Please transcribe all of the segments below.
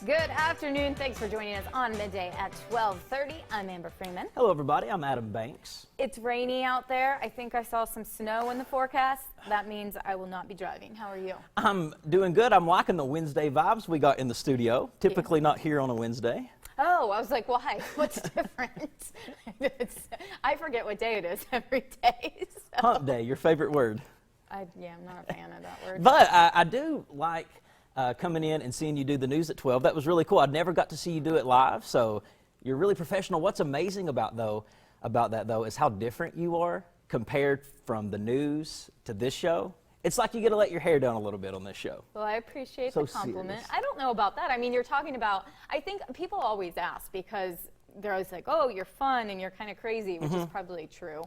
Good afternoon. Thanks for joining us on Midday at 12:30. I'm Amber Freeman. Hello, everybody. I'm Adam Banks. It's rainy out there. I think I saw some snow in the forecast. That means I will not be driving. How are you? I'm doing good. I'm liking the Wednesday vibes we got in the studio. Typically not here on a Wednesday. Oh, I was like, why? What's different? I forget what day it is every day. So. Hump day, your favorite word. Yeah, I'm not a fan of that word. But I do like coming in and seeing you do the news at 12. That was really cool. I never got to see you do it live, so you're really professional. What's amazing about that is how different you are compared from the news to this show. It's like you get to let your hair down a little bit on this show. Well, I appreciate the compliment. Serious. I don't know about that. I mean, you're talking about, I think people always ask because they're always like, oh, you're fun and you're kind of crazy, which is probably true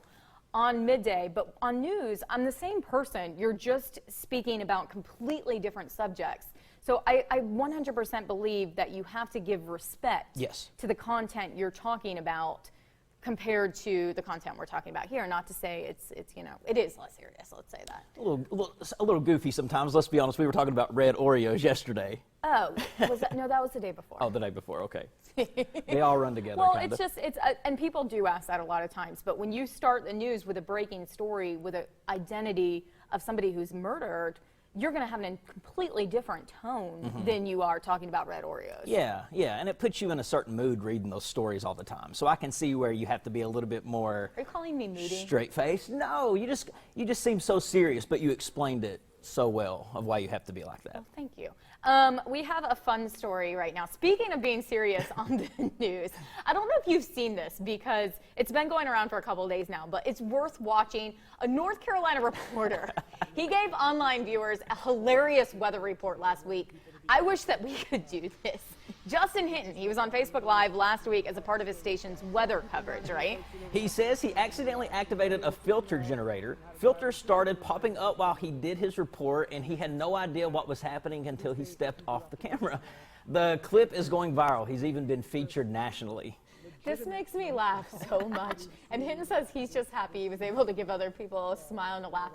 on Midday. But on news, I'm the same person. You're just speaking about completely different subjects. So I 100% believe that you have to give respect to the content you're talking about compared to the content we're talking about here. Not to say it's it is less serious, let's say that. A little goofy sometimes, let's be honest. We were talking about red Oreos yesterday. Oh, was that? No, that was the day before. Oh, the day before, okay. They all run together. Well, kinda. And people do ask that a lot of times, but when you start the news with a breaking story, with an identity of somebody who's murdered, you're going to have a completely different tone than you are talking about red Oreos. Yeah, and it puts you in a certain mood reading those stories all the time. So I can see where you have to be a little bit more. Are you calling me moody? Straight-faced? No, you just seem so serious, but you explained it so well of why you have to be like that. Oh, thank you. We have a fun story right now. Speaking of being serious on the news, I don't know if you've seen this because it's been going around for a couple of days now, but it's worth watching. A North Carolina reporter, he gave online viewers a hilarious weather report last week. I wish that we could do this. Justin Hinton, he was on Facebook Live last week as a part of his station's weather coverage, right? He says he accidentally activated a filter generator. Filters started popping up while he did his report, and he had no idea what was happening until he stepped off the camera. The clip is going viral. He's even been featured nationally. This makes me laugh so much. And Hinton says he's just happy he was able to give other people a smile and a laugh.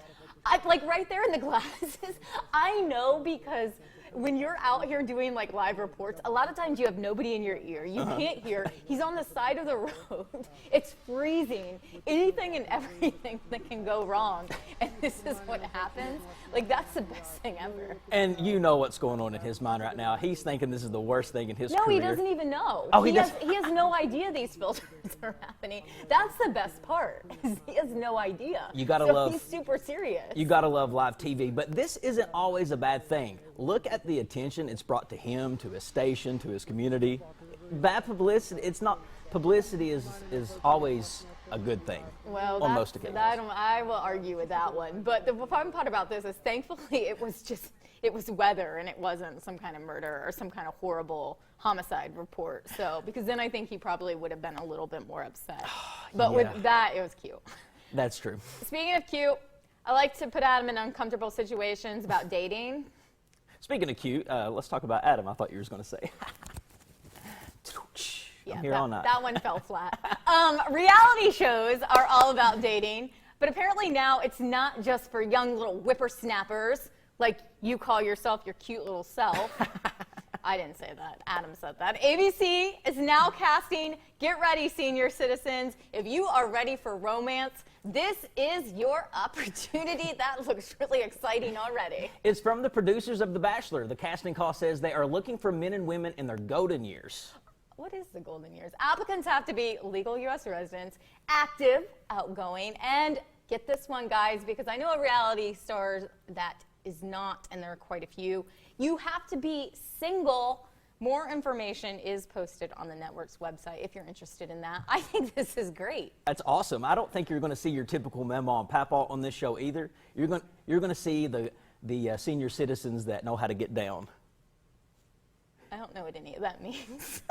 Like right there in the glasses, I know because when you're out here doing like live reports, a lot of times you have nobody in your ear. You can't hear. He's on the side of the road. It's freezing. Anything and everything that can go wrong. And this is what happens. Like, that's the best thing ever. And you know what's going on in his mind right now. He's thinking this is the worst thing in his career. No, he doesn't even know. Oh, he has no idea these filters are happening. That's the best part. Is he has no idea. You gotta love. He's super serious. You gotta love live TV, but this isn't always a bad thing. Look at the attention it's brought to him, to his station, to his community. Bad publicity, it's not. Publicity is always a good thing. Well, on most occasions. I will argue with that one. But the fun part about this is thankfully it was weather and it wasn't some kind of murder or some kind of horrible homicide report. So, because then I think he probably would have been a little bit more upset. But with that, it was cute. That's true. Speaking of cute, I like to put Adam in uncomfortable situations about dating. Speaking of cute, let's talk about Adam. I thought you were going to say. Yeah, that one fell flat. Reality shows are all about dating, but apparently now it's not just for young little whippersnappers like you call yourself your cute little self. I didn't say that. Adam said that. ABC is now casting, get ready, senior citizens. If you are ready for romance, this is your opportunity. That looks really exciting already. It's from the producers of The Bachelor. The casting call says they are looking for men and women in their golden years. What is the golden years? Applicants have to be legal U.S. residents, active, outgoing, and get this one, guys, because I know a reality star that is not, and there are quite a few. You have to be single. More information is posted on the network's website if you're interested in that. I think this is great. That's awesome. I don't think you're going to see your typical mama and papa on this show either. You're going to see the senior citizens that know how to get down. I don't know what any of that means.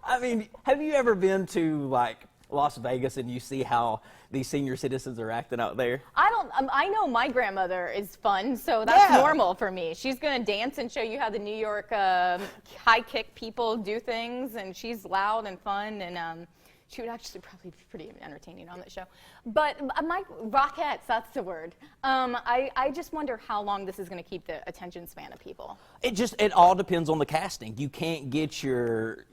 I mean, have you ever been to like Las Vegas and you see how these senior citizens are acting out there? I know my grandmother is fun, so that's normal for me. She's going to dance and show you how the New York high kick people do things, and she's loud and fun, and She would actually probably be pretty entertaining on that show. But my Rockettes, that's the word. I just wonder how long this is going to keep the attention span of people. It all depends on the casting. You can't get your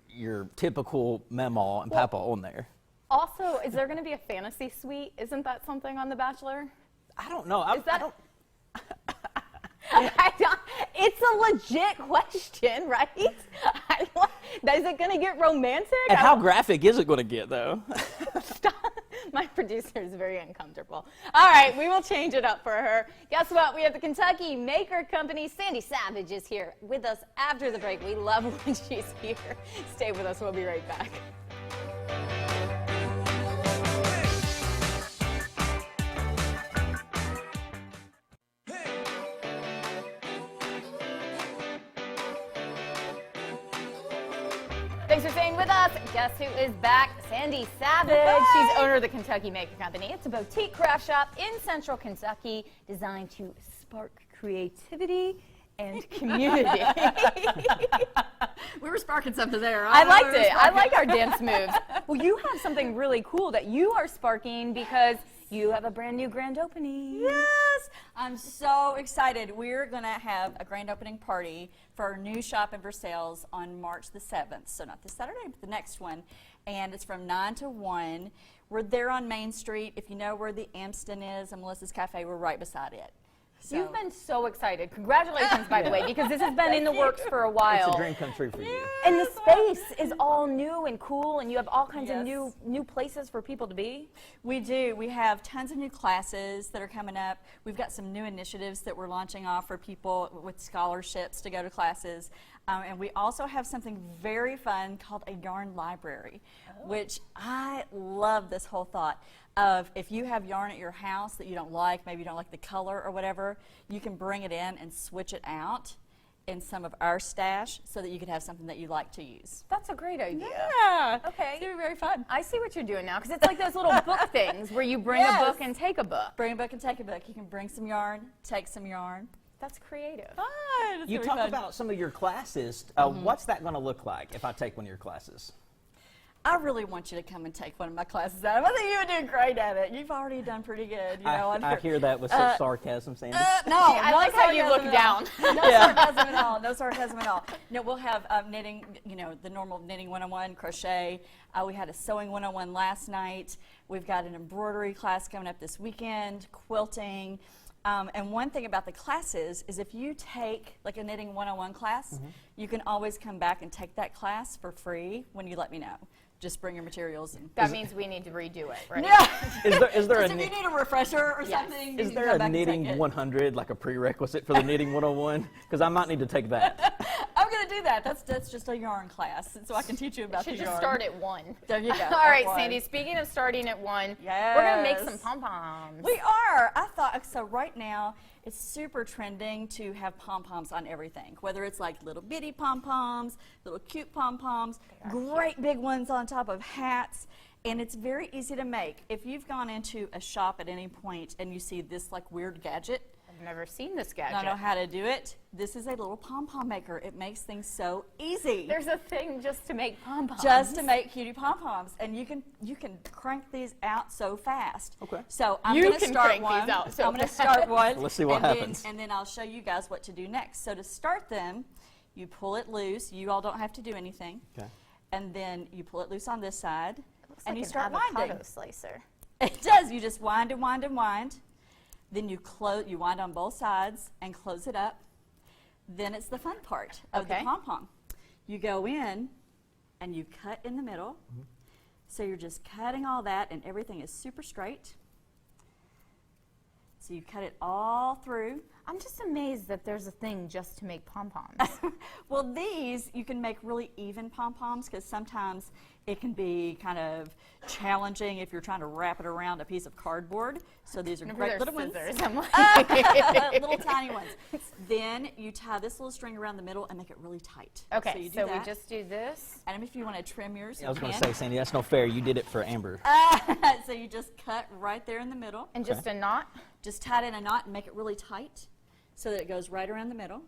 typical Mamaw and Papa on there. Also, is there going to be a fantasy suite? Isn't that something on The Bachelor? I don't know. It's a legit question, right? Is it going to get romantic? And how graphic is it going to get, though? Stop. My producer is very uncomfortable. All right, we will change it up for her. Guess what? We have the Kentucky Maker Company. Sandy Savage is here with us after the break. We love when she's here. Stay with us. We'll be right back. Thanks for staying with us. Guess who is back? Sandy Savage. She's owner of the Kentucky Maker Company. It's a boutique craft shop in Central Kentucky designed to spark creativity and community. We were sparking something there. I liked it. I like our dance moves. Well, you have something really cool that you are sparking because you have a brand new grand opening. Yes, I'm so excited. We're going to have a grand opening party for our new shop in Versailles on March the 7th. So not this Saturday, but the next one. And it's from 9 to 1. We're there on Main Street. If you know where the Amston is and Melissa's Cafe, we're right beside it. So. You've been so excited. Congratulations, by the way, because this has been in the works for a while. It's a dream come true for you. And the space is all new and cool, and you have all kinds of new places for people to be. We do. We have tons of new classes that are coming up. We've got some new initiatives that we're launching off for people with scholarships to go to classes. And we also have something very fun called a yarn library, which I love this whole thought of if you have yarn at your house that you don't like, maybe you don't like the color or whatever, you can bring it in and switch it out in some of our stash so that you could have something that you like to use. That's a great idea. Yeah. Okay. It's going to be very fun. I see what you're doing now, because it's like those little book things where you bring a book and take a book. Bring a book and take a book. You can bring some yarn, take some yarn. That's creative. Fun. You talk about some of your classes. What's that going to look like if I take one of your classes? I really want you to come and take one of my classes, Adam. I think you would do great at it. You've already done pretty good. You know, I hear that with such sarcasm, Sandy. No, I like how you look down. No sarcasm at all. No sarcasm at all. No, we'll have knitting, you know, the normal knitting 101, crochet. We had a sewing 101 last night. We've got an embroidery class coming up this weekend, quilting. And one thing about the classes is if you take like a knitting 101 class, you can always come back and take that class for free when you let me know. Just bring your materials. That means we need to redo it, right? Yeah. Is there if you need a refresher or something, is there a knitting 100, like a prerequisite for the knitting 101? Because I might need to take that. I'm going to do that. That's just a yarn class, so I can teach you about the yarn. Should just start at 1. There you go. All right, Sandy, speaking of starting at 1, we're going to make some pom-poms. We are. I thought, so right now, it's super trending to have pom-poms on everything, whether it's like little bitty pom-poms, little cute pom-poms, great big ones on top of hats, and it's very easy to make. If you've gone into a shop at any point and you see this like weird gadget, I've never seen this gadget. I don't know how to do it. This is a little pom-pom maker. It makes things so easy. There's a thing just to make pom-poms. Just to make cutie pom-poms, and you can crank these out so fast. Okay. So I'm going to start these one. out so I'm going to start one. Let's see what happens. And then I'll show you guys what to do next. So to start them, you pull it loose. You all don't have to do anything. Okay. And then you pull it loose on this side, and like you an start avocado winding. slicer. It does. You just wind and wind and wind. Then you wind on both sides and close it up. Then it's the fun part of the pom-pom. You go in and you cut in the middle. So you're just cutting all that and everything is super straight. So you cut it all through. I'm just amazed that there's a thing just to make pom-poms. Well, these you can make really even pom-poms because sometimes it can be kind of challenging if you're trying to wrap it around a piece of cardboard. So these are great little ones. Little tiny ones. Then you tie this little string around the middle and make it really tight. Okay, so, you do so that. we just do this. And if you want to trim yours, I was you going to can. say, Sandy, that's no fair. You did it for Amber. So you just cut right there in the middle. And just a knot? Just tie it in a knot and make it really tight so that it goes right around the middle.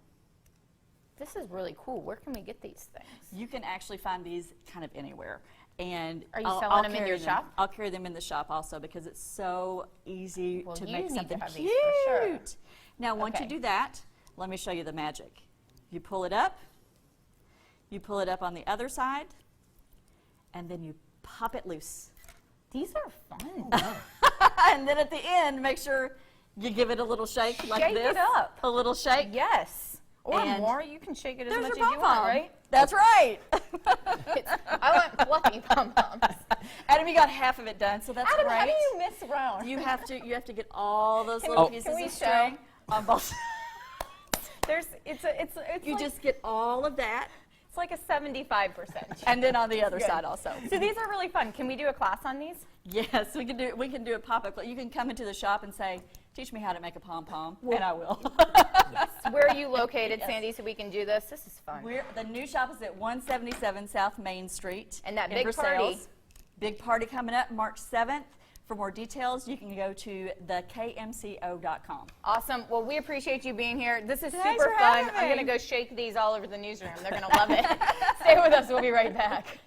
This is really cool. Where can we get these things? You can actually find these kind of anywhere. And Are you I'll selling them in carry your shop? I'll carry them in the shop also because it's so easy Well, to you make need something to have cute. these for sure. Now, once you Okay. do that, let me show you the magic. You pull it up. You pull it up on the other side, and then you pop it loose. These are fun. And then at the end, make sure you give it a little shake like Shake this. it up. A little shake. Yes. Or And more. You can shake it as There's much as your you want, pom-pom. right? That's right. I want fluffy pom-poms. Adam, you got half of it done, so that's Adam, great. how do you miss around? You have to get all those Can little we- pieces can we of show? string on both. It's You like, just get all of that, it's like a 75%. and then on the other Good. side also. So these are really fun. Can we do a class on these? Yes, we can do a pop-up. You can come into the shop and say, "Teach me how to make a pom-pom," and I will. Where are you located, Yes. Sandy, so we can do this? This is fun. The new shop is at 177 South Main Street. And that in big Versailles. party. Big party coming up March 7th. For more details, you can go to thekmco.com. Awesome. Well, we appreciate you being here. This is Thanks super for fun. having I'm me. going to go shake these all over the newsroom. They're going to love it. Stay with us. We'll be right back.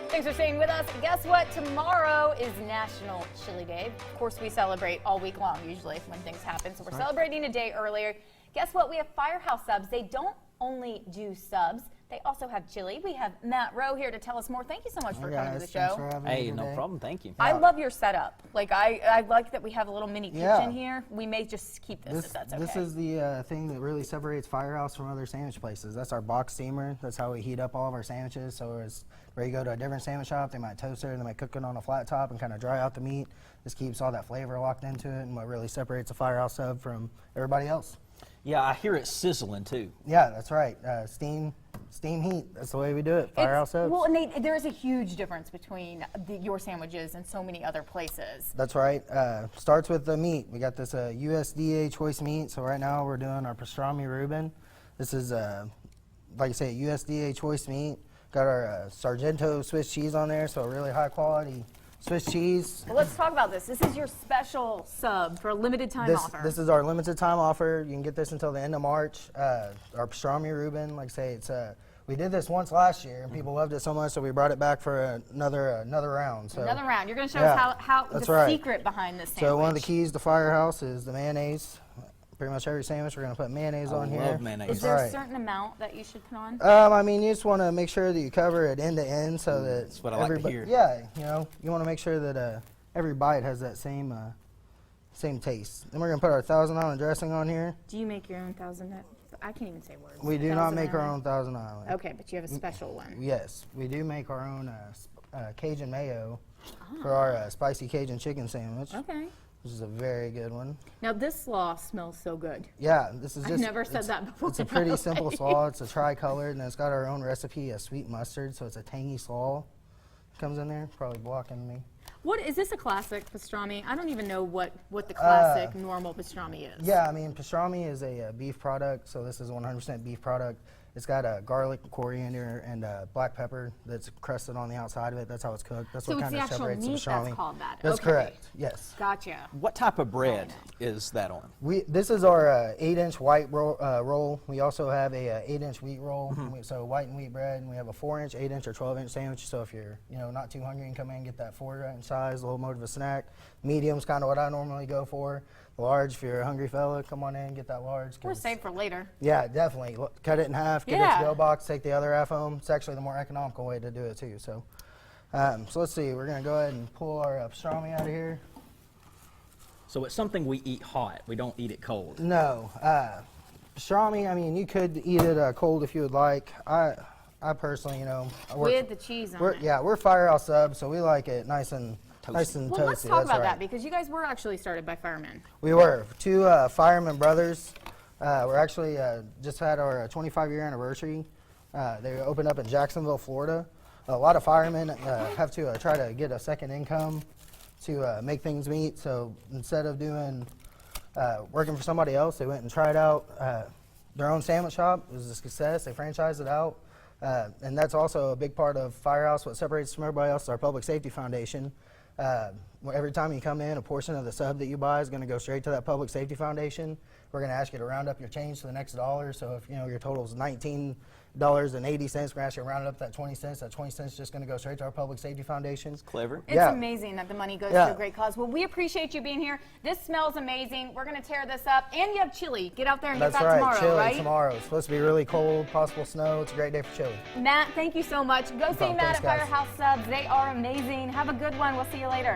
Thanks for staying with us. Guess what? Tomorrow is National Chili Day. Of course, we celebrate all week long, usually, when things happen. So we're celebrating a day earlier. Guess what? We have Firehouse Subs. They don't only do subs, they also have chili. We have Matt Rowe here to tell us more. Thank you so much for coming to the show. Hey, no problem. Thank you. I love your setup. Like, I like that we have a little mini kitchen Yeah. here. We may just keep this if that's okay. This is the thing that really separates Firehouse from other sandwich places. That's our box steamer. That's how we heat up all of our sandwiches. So it's where you go to a different sandwich shop, they might toast it, they might cook it on a flat top and kind of dry out the meat. This keeps all that flavor locked into it, and what really separates a Firehouse sub from everybody else. Yeah, I hear it sizzling too. Yeah, that's right. Steam heat. That's the way we do it. Firehouse subs. Well, and there's a huge difference between your sandwiches and so many other places. That's right. Starts with the meat. We got this USDA choice meat. So right now we're doing our pastrami Reuben. This is, like I say, USDA choice meat. Got our Sargento Swiss cheese on there, so really high quality Swiss cheese. Well, let's talk about this. This is your special sub for a limited time offer. This is our limited time offer. You can get this until the end of March. Our pastrami Reuben, like I say, it's we did this once last year, and people loved it so much, so we brought it back for another round. So Another round. You're going to show Yeah, us how that's the right. secret behind this sandwich. So one of the keys to Firehouse is the mayonnaise. Pretty much every sandwich we're going to put mayonnaise on here. I love mayonnaise. Is there a Right. certain amount that you should put on? I mean, you just want to make sure that you cover it end to end, so that That's what I like to everybo- hear. Yeah, you know, you want to make sure that every bite has that same taste. Then we're going to put our Thousand Island dressing on here. Do you make your own I can't even say words. We do not Thousand make our Island? own Thousand Island. Okay, but you have a special one. Yes, we do make our own Cajun mayo for our spicy Cajun chicken sandwich, Okay. which is a very good one. Now this slaw smells so good. Yeah, this is I've just. never said it's- that before It's a in my pretty simple life. slaw. It's a tri-colored, and it's got our own recipe, a sweet mustard, so it's a tangy slaw. Comes in there, probably blocking me. What is this a classic pastrami? I don't even know what the classic normal pastrami is. Yeah, I mean, pastrami is a beef product, so this is a 100% beef product. It's got garlic, coriander, and black pepper that's crusted on the outside of it. That's how it's cooked. That's So what it's kind the of actual separates the meat pastrami. that's called that. That's Okay. correct. Yes. Gotcha. What type of bread is that on? This is our 8-inch white roll. We also have a 8-inch wheat roll. So white and wheat bread, and we have a 4-inch, 8-inch, or 12-inch sandwich. So if you're not too hungry, you can come in and get that 4-inch size, a little more of a snack. Medium's kind of what I normally go for. Large, if you're a hungry fella, come on in and get that large. We're 'cause- saved for later. Yeah, definitely. Cut it in half, get it Yeah. to go box, take the other half home. It's actually the more economical way to do it too. So, so let's see. We're gonna go ahead and pull our pastrami out of here. So it's something we eat hot. We don't eat it cold. No, pastrami. I mean, you could eat it cold if you would like. I personally, I work. With the cheese on We're, it. yeah, we're Firehouse subs, so we like it nice and toasty. Well, let's toasty. talk That's about right. that because you guys were actually started by firemen. We were two fireman brothers. We're actually just had our 25-year anniversary. They opened up in Jacksonville, Florida. A lot of firemen have to try to get a second income to make things meet. So instead of doing working for somebody else, they went and tried out their own sandwich shop. It was a success. They franchised it out. And that's also a big part of Firehouse. What separates us from everybody else is our Public Safety Foundation. Every time you come in, a portion of the sub that you buy is going to go straight to that Public Safety Foundation. We're going to ask you to round up your change to the next dollar. So if your total is $19.80, we're going to ask you to round it up that 20 cents. That 20 cents is just going to go straight to our Public Safety Foundation. Clever. It's Yeah. amazing that the money goes Yeah. to a great cause. Well, we appreciate you being here. This smells amazing. We're going to tear this up. And you have chili. Get out there and That's get that right, tomorrow, chili right? tomorrow. It's supposed to be really cold, possible snow. It's a great day for chili. Matt, thank you so much. Go see problem. Matt Thanks, at guys. Firehouse Subs. They are amazing. Have a good one. We'll see you later.